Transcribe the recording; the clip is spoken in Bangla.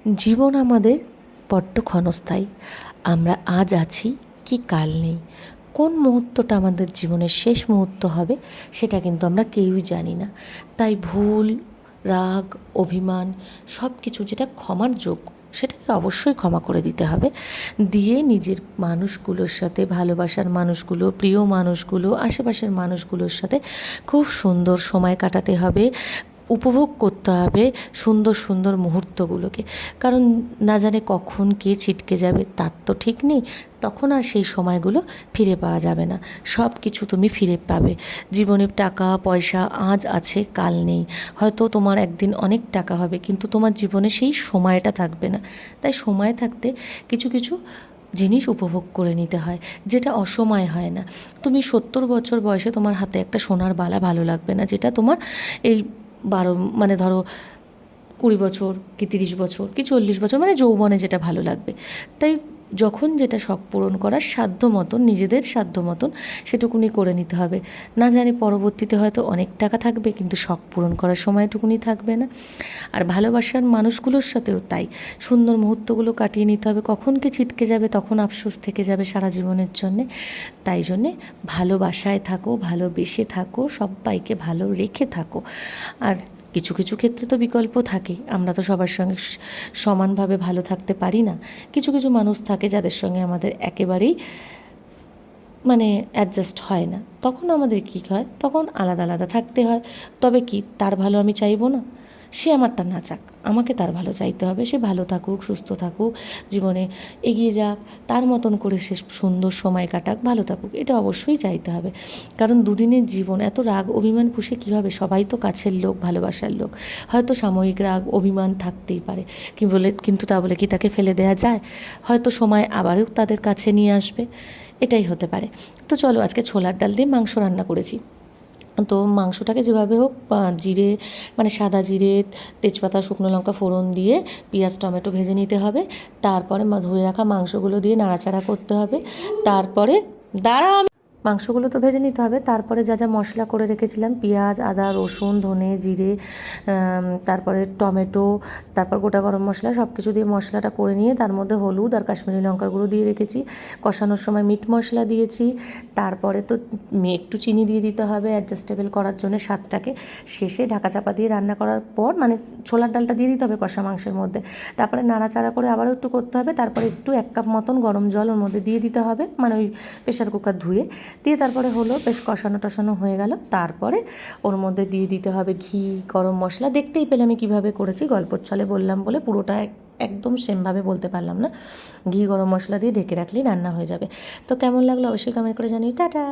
জীবন আমাদের বড্ড ক্ষণস্থায়ী। আমরা আজ আছি কি কাল নেই, কোন মুহূর্তটা আমাদের জীবনের শেষ মুহূর্ত হবে সেটা কিন্তু আমরা কেউই জানি না। তাই ভুল, রাগ, অভিমান সব কিছু যেটা ক্ষমার যোগ্য সেটাকে অবশ্যই ক্ষমা করে দিতে হবে। দিয়ে নিজের মানুষগুলোর সাথে, ভালোবাসার মানুষগুলো, প্রিয় মানুষগুলো, আশেপাশের মানুষগুলোর সাথে খুব সুন্দর সময় কাটাতে হবে। উপভোগ করতে হবে সুন্দর সুন্দর মুহূর্তগুলোকে। কারণ না জানে কখন কে ছিটকে যাবে তার তো ঠিক নেই। তখন আর সেই সময়গুলো ফিরে পাওয়া যাবে না। সব কিছু তুমি ফিরে পাবে। জীবনে টাকা পয়সা আজ আছে কাল নেই। হয়তো তোমার একদিন অনেক টাকা হবে, কিন্তু তোমার জীবনে সেই সময়টা থাকবে না। তাই সময় থাকতে কিছু কিছু জিনিস উপভোগ করে নিতে হয়, যেটা অসময় হয় না। তুমি 70 বছর বয়সে তোমার হাতে একটা সোনার বালা ভালো লাগবে না, যেটা তোমার এই 12 মানে ধরো 20 বছর কি 30 বছর কি 40 বছর মানে যৌবনে যেটা ভালো লাগবে। তাই যখন যেটা শখ পূরণ করার সাধ্য মতন, নিজেদের সাধ্য মতন সেটুকুনি করে নিতে হবে। না জানি পরবর্তীতে হয়তো অনেক টাকা থাকবে, কিন্তু শখ পূরণ করার সময়টুকুনি থাকবে না। আর ভালোবাসার মানুষগুলোর সাথেও তাই সুন্দর মুহূর্তগুলো কাটিয়ে নিতে হবে। কখন কি ছিটকে যাবে তখন আফসোস থেকে যাবে সারা জীবনের জন্যে। তাই জন্যে ভালোবাসায় থাকো, ভালোবেসে থাকো, সব্বাইকে ভালো রেখে থাকো। আর কিছু কিছু ক্ষেত্রে তো বিকল্প থাকে, আমরা তো সবার সঙ্গে সমানভাবে ভালো থাকতে পারি না। কিছু কিছু মানুষ থাকে যাদের সঙ্গে আমাদের একেবারেই মানে অ্যাডজাস্ট হয় না, তখন আমাদের কী হয়, তখন আলাদা আলাদা থাকতে হয়। তবে কি তার ভালো আমি চাইবো না? সে আমারটা না চাক, আমাকে তার ভালো চাইতে হবে। সে ভালো থাকুক, সুস্থ থাকুক, জীবনে এগিয়ে যাক, তার মতন করে সে সুন্দর সময় কাটাক, ভালো থাকুক, এটা অবশ্যই চাইতে হবে। কারণ দুদিনের জীবন, এত রাগ অভিমান পুষে কী হবে? সবাই তো কাছের লোক, ভালোবাসার লোক। হয়তো সাময়িক রাগ অভিমান থাকতেই পারে, কিন্তু তা বলে কি তাকে ফেলে দেওয়া যায়? হয়তো সময় আবারও তাদের কাছে নিয়ে আসবে, এটাই হতে পারে। তো চলো, আজকে ছোলার ডাল দিয়ে মাংস রান্না করেছি। তো মাংসটাকে যেভাবে হোক জিরে মানে সাদা জিরে, তেজপাতা, শুকনো লঙ্কা ফোড়ন দিয়ে পেঁয়াজ টমেটো ভেজে নিতে হবে। তারপরে ধুয়ে রাখা মাংসগুলো দিয়ে নাড়াচাড়া করতে হবে। তারপরে মাংসগুলো তো ভেজে নিতে হবে। তারপরে যা যা মশলা করে রেখেছিলাম, পেঁয়াজ, আদা, রসুন, ধনে, জিরে, তারপরে টমেটো, তারপর গোটা গরম মশলা সব কিছু দিয়ে মশলাটা করে নিয়ে তার মধ্যে হলুদ আর কাশ্মীরি লঙ্কার গুঁড়ো দিয়ে রেখেছি। কষানোর সময় মিট মশলা দিয়েছি। তারপরে তো একটু চিনি দিয়ে দিতে হবে অ্যাডজাস্টেবল করার জন্য স্বাদটাকে। শেষে ঢাকা চাপা দিয়ে রান্না করার পর মানে ছোলার ডালটা দিয়ে দিতে হবে কষা মাংসের মধ্যে। তারপরে নাড়াচাড়া করে আবারও একটু করতে হবে। তারপরে একটু 1 কাপ মতন গরম জল ওর মধ্যে দিয়ে দিতে হবে, মানে ওই প্রেশার কুকার ধুয়ে দিয়ে। তারপরে হলো বেশ কষানো টষানো হয়ে গেল। তারপরে ওর মধ্যে দিয়ে দিতে হবে ঘি, গরম মশলা। দেখতেই পেলে আমি কীভাবে করেছি, গল্পর ছলে বললাম বলে পুরোটা একদম সেমভাবে বলতে পারলাম না। ঘি, গরম মশলা দিয়ে ঢেকে রাখলেই রান্না হয়ে যাবে। তো কেমন লাগলো অবশ্যই কমেন্ট করে জানিয়ে। টাটা।